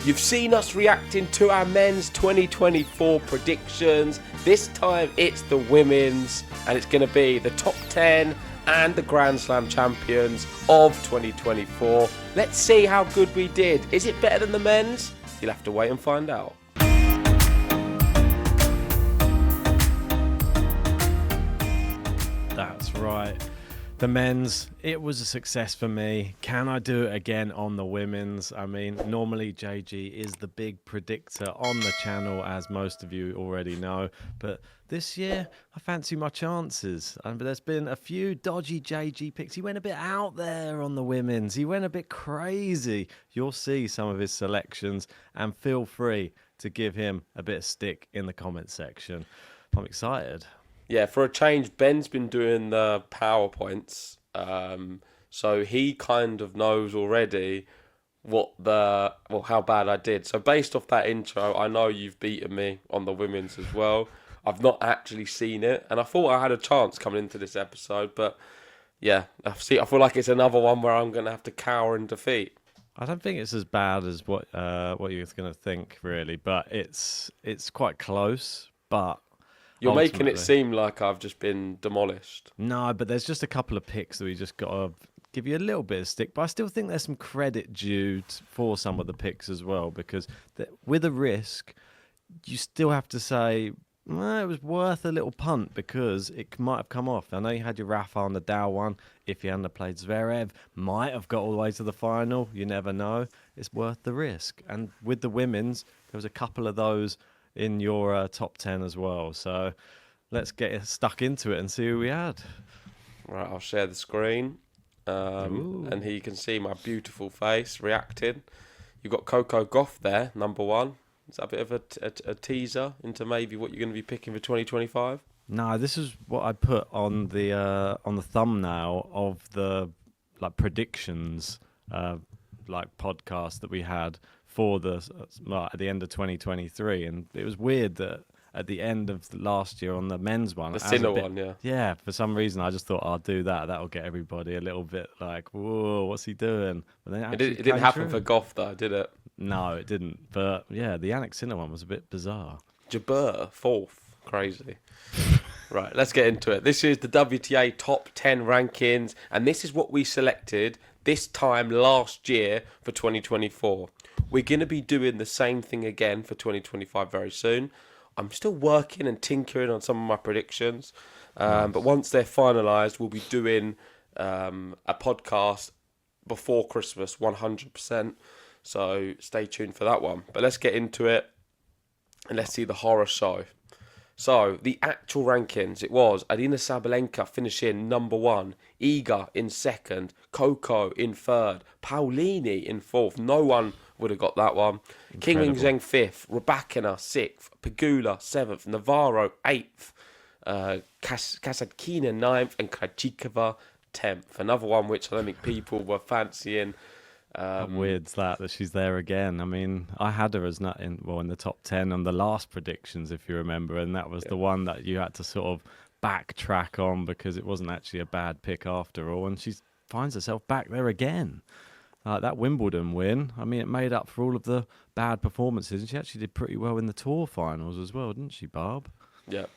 You've seen us reacting to our men's 2024 predictions. This time it's the women's, and it's going to be the top 10 and the Grand Slam champions of 2024. Let's see how good we did. Is it better than the men's? You'll have to wait and find out. That's right. The men's, it was a success for me. Can I do it again on the women's? I mean, normally JG is the big predictor on the channel, as most of you already know. But this year, I fancy my chances. But there's been a few dodgy JG picks. He went a bit out there on the women's. He went a bit crazy. You'll see some of his selections, and feel free to give him a bit of stick in the comments section. I'm excited. Yeah, for a change, Ben's been doing the PowerPoints, so he kind of knows already how bad I did. So based off that intro, I know you've beaten me on the women's as well. I've not actually seen it, and I thought I had a chance coming into this episode, but yeah, I feel like it's another one where I'm going to have to cower in defeat. I don't think it's as bad as what you're going to think, really, but it's quite close, but... You're making it seem like I've just been demolished. No, but there's just a couple of picks that we just got to give you a little bit of stick. But I still think there's some credit due for some of the picks as well, because with a risk, you still have to say, well, it was worth a little punt because it might have come off. I know you had your Rafa on the Dow one. If you hadn't have played Zverev, might have got all the way to the final. You never know. It's worth the risk. And with the women's, there was a couple of those in your top 10 as well. So let's get stuck into it and see who we had. Right, I'll share the screen. And here you can see my beautiful face reacting. You've got Coco Gauff there, number one. Is that a bit of a teaser into maybe what you're going to be picking for 2025? No, this is what I put on the thumbnail of the predictions podcast that we had for at the end of 2023, and it was weird that at the end of last year on the men's one, the Sinner one, yeah, for some reason I just thought I'll do that'll get everybody a little bit like, whoa, what's he doing? But then it didn't happen for Gauff though, did it? No, it didn't. But yeah, the Yannick Sinner one was a bit bizarre. Jabeur, fourth, crazy. Right, let's get into it. This is the WTA top 10 rankings, and this is what we selected this time last year for 2024. We're going to be doing the same thing again for 2025 very soon. I'm still working and tinkering on some of my predictions. But once they're finalised, we'll be doing a podcast before Christmas, 100%. So stay tuned for that one. But let's get into it and let's see the horror show. So, the actual rankings, it was Aryna Sabalenka finishing number one, Iga in second, Coco in third, Paulini in fourth. No one would have got that one. Qinwen Zheng fifth, Rybakina sixth, Pegula seventh, Navarro eighth, Kasatkina ninth, and Krejcikova 10th. Another one which I don't think people were fancying. How weird's that she's there again? I mean, I had her as in the top 10 on the last predictions, if you remember, and that was the one that you had to sort of backtrack on because it wasn't actually a bad pick after all, and she finds herself back there again. That Wimbledon win, I mean, it made up for all of the bad performances, and she actually did pretty well in the tour finals as well, didn't she, Barb? Yeah,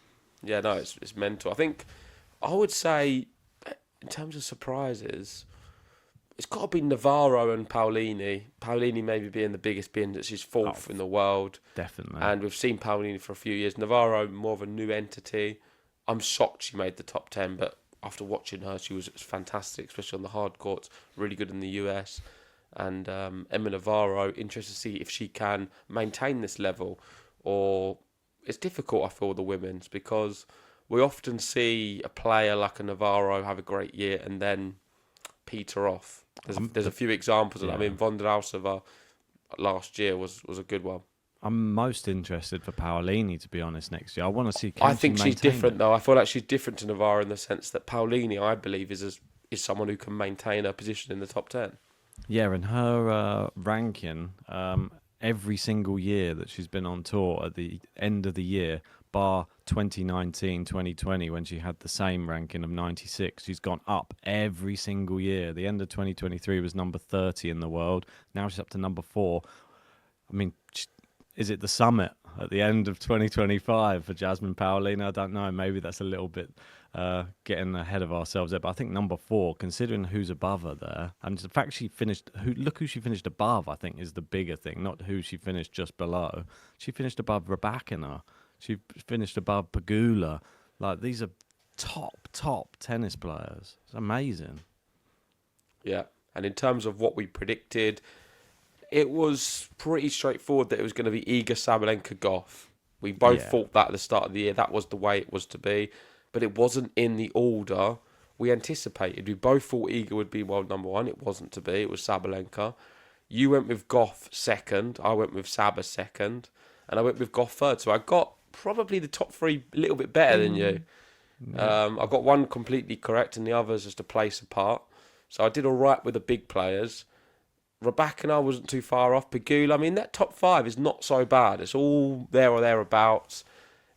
no, it's mental. I think I would say, in terms of surprises, it's got to be Navarro and Paulini. Paulini maybe being the biggest, being that she's fourth in the world. Definitely. And we've seen Paulini for a few years. Navarro, more of a new entity. I'm shocked she made the top 10, but after watching her, she was fantastic, especially on the hard courts. Really good in the US. And Emma Navarro, interested to see if she can maintain this level. Or it's difficult, I feel, the women's, because we often see a player like a Navarro have a great year and then peter off. There's a few examples of that. I mean, Vondrausova last year was a good one. I'm most interested for Paulini, to be honest, next year. I want to see. I think she's different, though. I feel like she's different to Navarro in the sense that Paulini, I believe, is someone who can maintain her position in the top 10. Yeah, and her ranking, every single year that she's been on tour at the end of the year, bar 2019, 2020, when she had the same ranking of 96. She's gone up every single year. The end of 2023 was number 30 in the world. Now she's up to number 4. I mean, is it the summit at the end of 2025 for Jasmine Paolini? I don't know. Maybe that's a little bit getting ahead of ourselves there. But I think number 4, considering who's above her there, and the fact she finished, look who she finished above, I think is the bigger thing, not who she finished just below. She finished above Rybakina. She finished above Pegula. Like, these are top tennis players. It's amazing. Yeah. And in terms of what we predicted, it was pretty straightforward that it was going to be Iga, Sabalenka, Goff. We both thought that at the start of the year. That was the way it was to be. But it wasn't in the order we anticipated. We both thought Iga would be world number 1. It wasn't to be. It was Sabalenka. You went with Goff second. I went with Saba second. And I went with Goff third. So I got probably the top 3 a little bit better than you. I got one completely correct and the others just a place apart. So I did all right with the big players. Rybakina wasn't too far off. Pegula, I mean, that top 5 is not so bad. It's all there or thereabouts.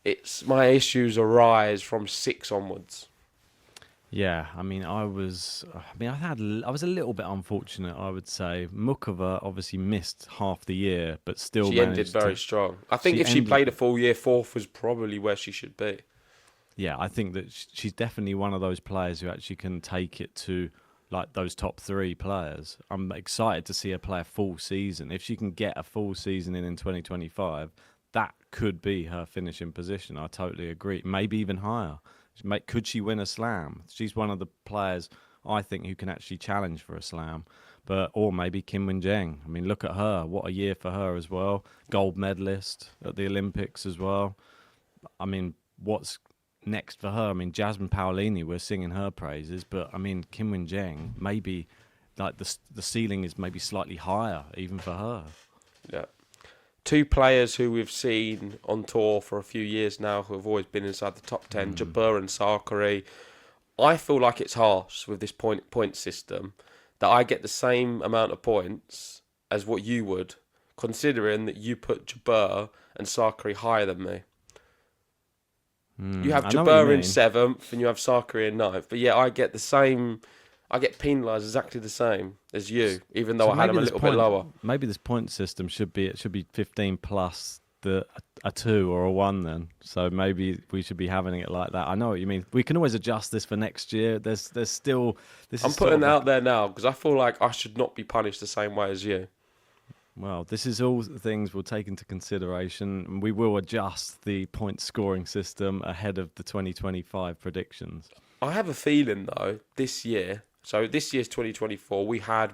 It's my issues arise from 6 onwards. Yeah, I mean, I was a little bit unfortunate, I would say. Mukova obviously missed half the year, but still she ended very strong. I think if she played a full year, 4th was probably where she should be. Yeah, I think that she's definitely one of those players who actually can take it to like those top 3 players. I'm excited to see her play a full season. If she can get a full season in 2025, that could be her finishing position. I totally agree. Maybe even higher. Could she win a slam? She's one of the players I think who can actually challenge for a slam. Or maybe Kim Min-jae. I mean, look at her. What a year for her as well. Gold medalist at the Olympics as well. I mean, what's next for her? I mean, Jasmine Paolini, we're singing her praises, but I mean, Kim Min-jae, maybe like the ceiling is maybe slightly higher even for her. Yeah. 2 players who we've seen on tour for a few years now who have always been inside the top 10, Jabeur and Sakari. I feel like it's harsh with this point system that I get the same amount of points as what you would, considering that you put Jabeur and Sakari higher than me. You have Jabeur in 7th and you have Sakari in 9th. But yeah, I get the same. I get penalised exactly the same as you, even though I had them a little bit lower. Maybe this point system should be 15 plus a 2 or a 1 then. So maybe we should be having it like that. I know what you mean. We can always adjust this for next year. There's still this. I'm putting it out there now because I feel like I should not be punished the same way as you. Well, this is all things we'll take into consideration. We will adjust the point scoring system ahead of the 2025 predictions. I have a feeling though this year. So this year's 2024, we had,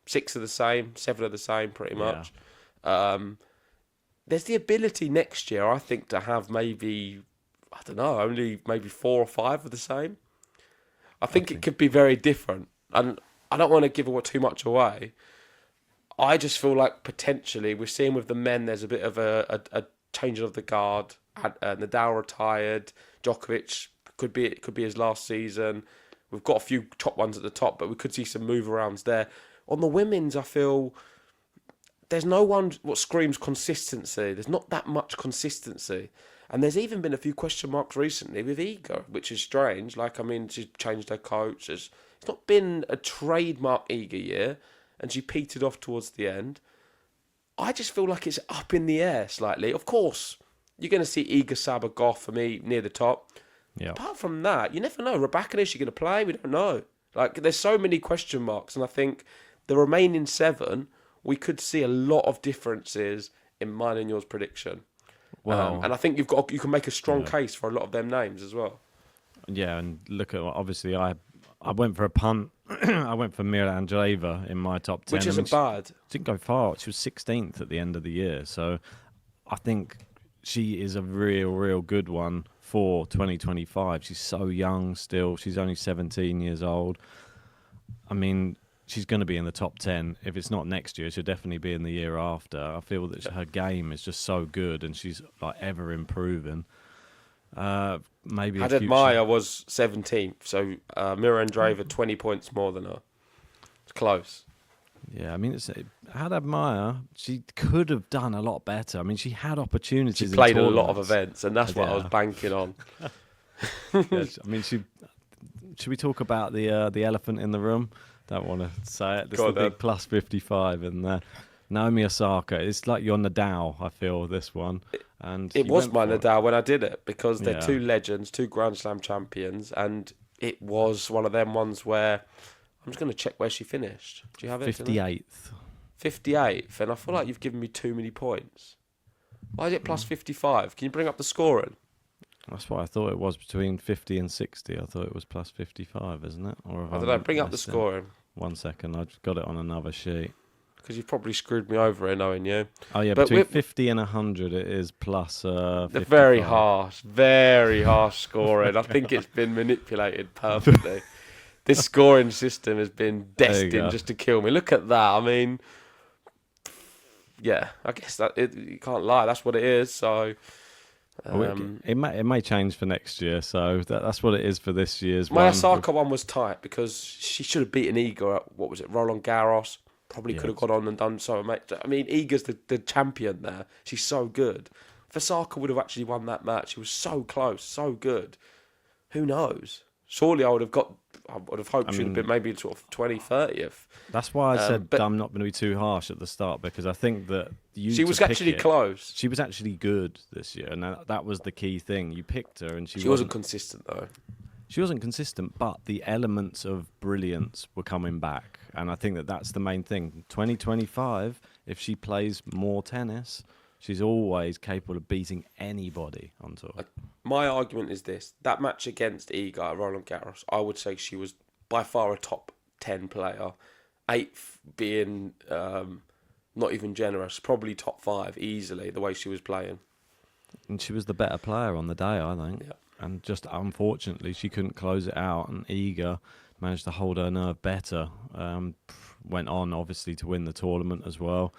6 of the same, 7 of the same, pretty much. Yeah. There's the ability next year, I think, to have maybe, I don't know, only maybe 4 or 5 of the same. I think it could be very different. And I don't want to give too much away. I just feel like potentially, we're seeing with the men, there's a bit of a changing of the guard. Nadal retired. Djokovic could be his last season. We've got a few top ones at the top, but we could see some move-arounds there. On the women's, I feel there's no one what screams consistency. There's not that much consistency. And there's even been a few question marks recently with Iga, which is strange. Like, I mean, she's changed her coach. It's not been a trademark Iga year, and she petered off towards the end. I just feel like it's up in the air slightly. Of course, you're going to see Iga, Saba, Goff for me near the top. Yeah. Apart from that, you never know. Rybakina, is she going to play? We don't know. Like, there's so many question marks, and I think the remaining 7, we could see a lot of differences in mine and yours prediction. Wow. And I think you can make a strong case for a lot of them names as well. Yeah, and look at, obviously, I went for a punt. I went for Mira Andreeva in my top 10. Which isn't bad. Didn't go far. She was 16th at the end of the year. So I think she is a real good one for 2025. She's so young still. She's only 17 years old. I mean, she's going to be in the top 10. If it's not next year, she'll definitely be in the year after. I feel that her game is just so good and she's like ever improving. Maybe Haddad Maia was 17th, so Mira Andreeva 20 points more than her. It's close. Yeah, I mean, Haddad Maia, she could have done a lot better. I mean, she had opportunities. She played a lot of events, and that's what I was banking on. I mean, should we talk about the elephant in the room? Don't want to say it. There's the big plus 55 in there. Naomi Osaka. It's like you're Nadal, I feel, this one. And It you was went my for it. Nadal when I did it because they're Yeah. two legends, two Grand Slam champions, and it was one of them ones where I'm just going to check where she finished. Do you have it? 58th. 58th, and I feel like you've given me too many points. Why is it plus 55? Can you bring up the scoring? That's what I thought it was between 50 and 60. I thought it was plus 55, isn't it? Or have I don't know. Bring up the missed it? scoring 1 second. I've got it on another sheet. because you've probably screwed me over here knowing you. Oh, yeah. But Between we're- 50 and 100, it is plus The 55. very harsh scoring. I think it's been manipulated perfectly. This scoring system has been There you destined go. just to kill me. Look at that. I mean, yeah, I guess you can't lie. That's what it is. So, Well, it may change for next year, so that's what it is for this year's my one. Osaka one was tight because she should have beaten Iga at, what was it, Roland Garros. Probably Yeah, could have gone on and done so. Mate. I mean, Iga's the champion there. She's so good. If Osaka would have actually won that match, she was so close, so good. Who knows? Surely I would have hoped she would have been maybe sort of 20th, 30th. That's why I said but- I'm not going to be too harsh at the start, because I think that She was actually close. She was actually good this year, and that was the key thing. You picked her, and She wasn't consistent though. She wasn't consistent, but the elements of brilliance were coming back. And I think that that's the main thing. 2025, if she plays more tennis, she's always capable of beating anybody on tour. My argument is this. That match against Iga at Roland Garros, I would say she was by far a top 10 player. 8th being not even generous, probably top 5 easily, the way she was playing. And she was the better player on the day, I think. Yeah. And just unfortunately, she couldn't close it out. And Iga managed to hold her nerve better. Went on, obviously, to win the tournament as well.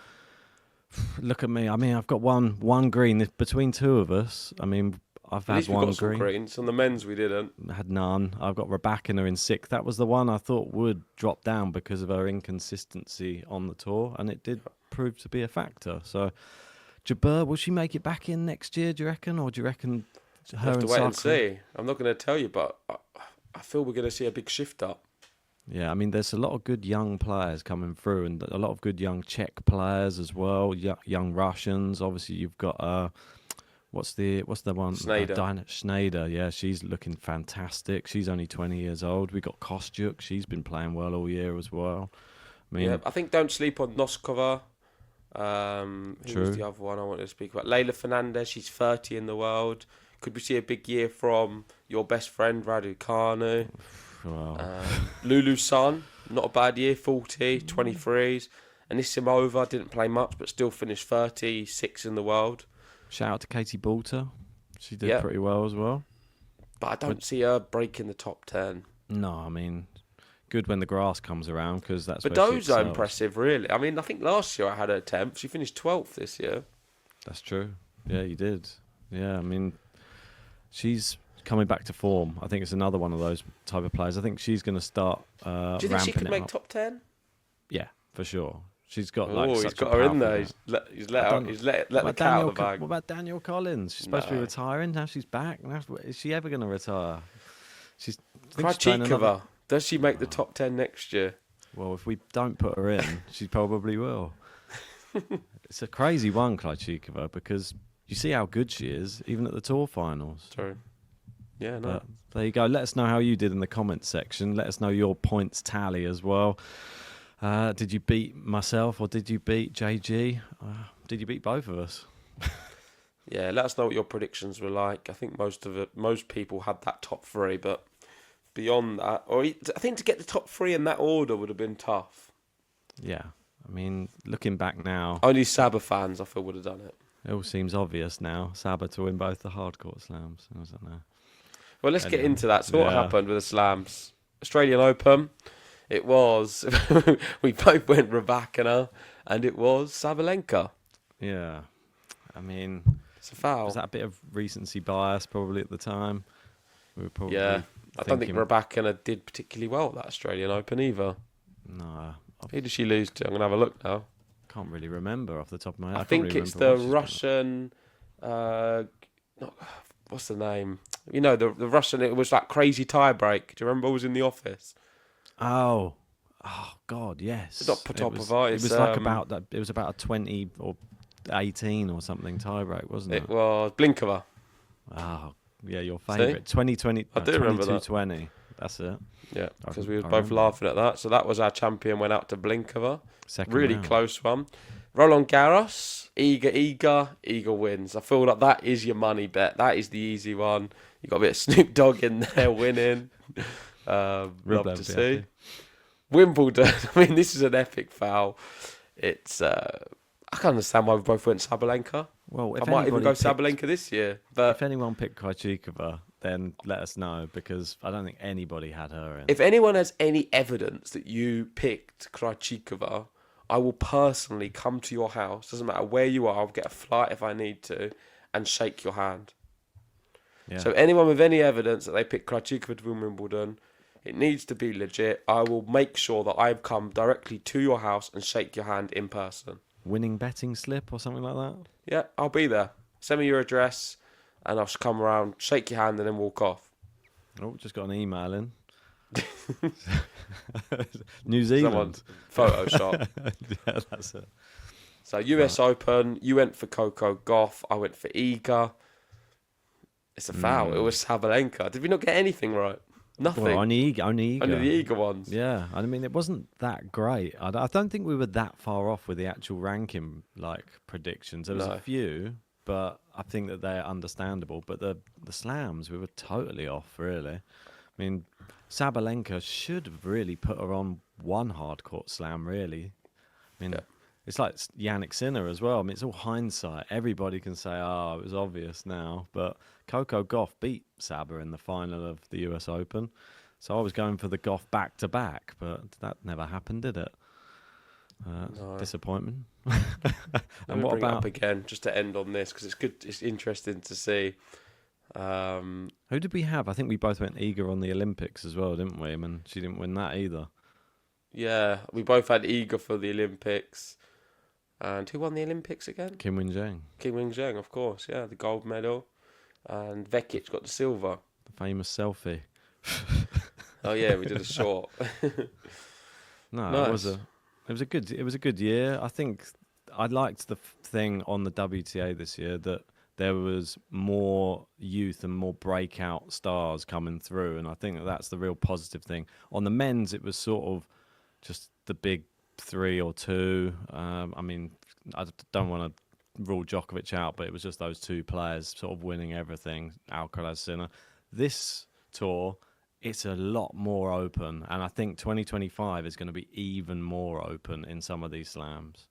Look at me. I mean, I've got one green between two of us. I mean, I've At had least we one got some green. greens. On the men's, we didn't. Had none. I've got Rabakina in 6th. That was the one I thought would drop down because of her inconsistency on the tour, and it did prove to be a factor. So, Jabeur, will she make it back in next year, do you reckon? Or do you reckon We'll her have to and wait and Sakura- see. I'm not going to tell you, but I feel we're going to see a big shift up. Yeah, I mean, there's a lot of good young players coming through, and a lot of good young Czech players as well. Young Russians. Obviously, you've got what's the one? Schneider. Dinah Schneider. Yeah, she's looking fantastic. She's only 20 years old. We got Kostyuk. She's been playing well all year as well. I mean, Yeah, I think don't sleep on Noskova. Who True. was the other one I wanted to speak about? Leyla Fernandez, she's 30 in the world. Could we see a big year from your best friend, Raducanu? well, Lulu Sun, not a bad year, 40, 23s. Anisimova didn't play much, but still finished 36 in the world. shout out to Katie Boulter. She did Yeah. pretty well as well. But I don't see her breaking the top 10. No, I mean, good when the grass comes around, because that's where she Bedoza excels. impressive, really. I mean, I think last year I had her 10th. She finished 12th this year. That's true. Yeah, you did. Yeah, I mean, she's coming back to form. I think it's another one of those type of players. I think she's going to start Do you think she ramping could it make up. top 10? Yeah, for sure. She's got like He's such got a her in powerful there. game. He's I let don't- the What cat out Daniel of the bag. What about Daniel Collins? She's supposed to be No. retiring. Now she's back. Is she ever going to retire? I think she's playing another- Krajcikova, does she make the top 10 next year? Well, if we don't put her in, she probably will. It's a crazy one, Krajcikova, because you see how good she is, even at the tour finals. True. Yeah, no. But there you go. Let us know how you did in the comments section. Let us know your points tally as well. Did you beat myself or did you beat JG? Did you beat both of us? Yeah, let us know what your predictions were like. I think most people had that top 3, but beyond that, I think to get the top 3 in that order would have been tough. Yeah. I mean, looking back now, Only Saba fans, I feel, would have done it. it all seems obvious now. Saba to win both the hardcourt slams. I don't know. Well, let's get Anyway, into that. So what yeah. happened with the slams? Australian Open. It was, we both went Rabakina, and it was Sabalenka. Yeah. I mean, It's a foul. was that a bit of recency bias probably at the time? We were probably Yeah. I don't think thinking- Rabakina did particularly well at that Australian Open either. No, I Who did she lose to? I'm going to have a look now. can't really remember off the top of my head. I can't think really it's remember the what she's done. Russian. What's the name? You know, the Russian. It was like crazy tie break. Do you remember? I was in the office. Oh, Oh God, yes. It's not Potapova. It was like about that. It was about a 20 or 18 or something tie break, wasn't it? It was Blinkova. Oh, yeah, your favourite. 2020. I do remember that. 22-20. That's it. Yeah, because we were both laughing at that. So that was our champion, went out to Blinkova. Second really round. Close one. Roland Garros, Iga wins. I feel like that is your money bet. That is the easy one. You got a bit of Snoop Dogg in there winning. Love to see. Happy. Wimbledon. I mean, this is an epic foul. It's I can't understand why we both went Sabalenka. Well, if I might even go picked, Sabalenka this year. But if anyone picked Krejcikova, then let us know, because I don't think anybody had her in. if anyone has any evidence that you picked Krejcikova, I will personally come to your house. Doesn't matter where you are. I'll get a flight if I need to, and shake your hand. Yeah. So anyone with any evidence that they picked Krejcikova to win Wimbledon, it needs to be legit. I will make sure that I've come directly to your house and shake your hand in person. Winning betting slip or something like that? Yeah, I'll be there. Send me your address, and I'll just come around, shake your hand, and then walk off. Oh, just got an email in. New Zealand. Photoshop. Yeah, that's it. So US Open, you went for Coco Gauff, I went for Iga. It's a foul. It was Sabalenka. Did we not get anything right? Nothing. Well, only Iga. Only the Iga ones. Yeah, I mean, it wasn't that great. I don't think we were that far off with the actual ranking predictions. There was a few, but I think that they're understandable. But the slams, we were totally off, really. I mean, Sabalenka should have really put her on one hard court slam, really. I mean, it's like Yannick Sinner as well. I mean, it's all hindsight. Everybody can say, it was obvious now. But Coco Gauff beat Saba in the final of the US Open. So I was going for the Gauff back-to-back, but that never happened, did it? No. Disappointment. And what about it up again, just to end on this, because it's good. It's interesting to see. Who did we have? I think we both went Iga on the Olympics as well, didn't we? I mean, she didn't win that either. Yeah, we both had Iga for the Olympics. And who won the Olympics again? Kim Wing-Zheng. Kim Wing-Zheng, of course. Yeah, the gold medal. And Vekic got the silver. The famous selfie. Oh yeah, we did a short. No, nice. it was a good year. I think I liked the thing on the WTA this year that there was more youth and more breakout stars coming through, and I think that's the real positive thing. On the men's, it was sort of just the big 3 or 2. I mean, I don't want to rule Djokovic out, but it was just those 2 players sort of winning everything, Alcaraz, Sinner. This tour, it's a lot more open, and I think 2025 is going to be even more open in some of these slams.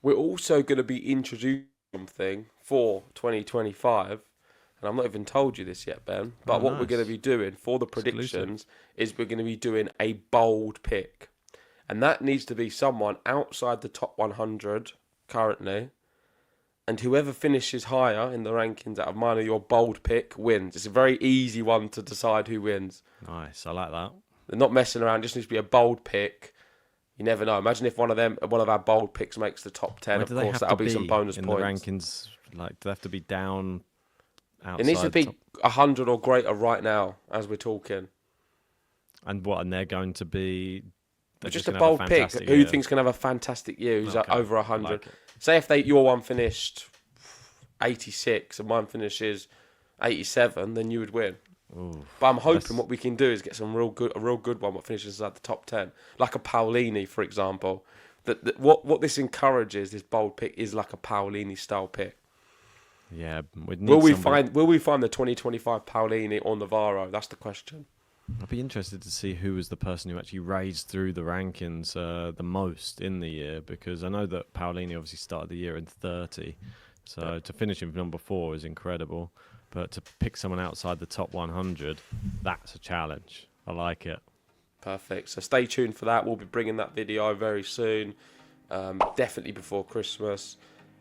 We're also going to be introducing something for 2025, and I'm not even told you this yet, Ben, but what we're going to be doing for the predictions is we're going to be doing a bold pick. And that needs to be someone outside the top 100 currently. And whoever finishes higher in the rankings out of mine or your bold pick wins. It's a very easy one to decide who wins. Nice, I like that. They're not messing around. It just needs to be a bold pick. You never know. Imagine if one of our bold picks makes the top 10. Of course, that'll be some bonus in points. The rankings, do they have to be down outside? It needs to be 100 or greater right now, as we're talking. And they're going to be... Just a bold pick. Who you think's going to have a fantastic year? Who's over 100? Like say if your one finished 86 and mine finishes 87, then you would win. Ooh, but I'm hoping what we can do is get a real good one that finishes at the top 10, like a Paolini, for example. What this encourages, this bold pick, is like a Paolini style pick. Yeah, will we find the 2025 Paolini or Navarro? That's the question. I'd be interested to see who was the person who actually raised through the rankings the most in the year, because I know that Paolini obviously started the year in 30, so to finish in number 4 is incredible, but to pick someone outside the top 100, that's a challenge. I like it. Perfect. So stay tuned for that. We'll be bringing that video very soon, definitely before Christmas,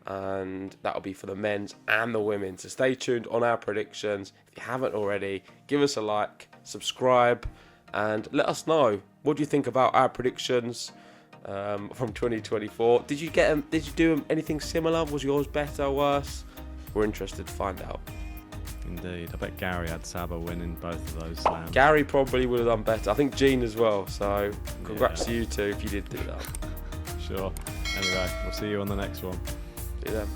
and that'll be for the men's and the women. So stay tuned on our predictions. If you haven't already, give us a like, subscribe, and let us know what do you think about our predictions from 2024. Did you do anything similar? Was yours better or worse? We're interested to find out. Indeed. I bet Gary had Saba winning both of those slams. Gary probably would have done better. I think Gene as well. So congrats to you two if you did do that. Sure. Anyway, we'll see you on the next one. See you then.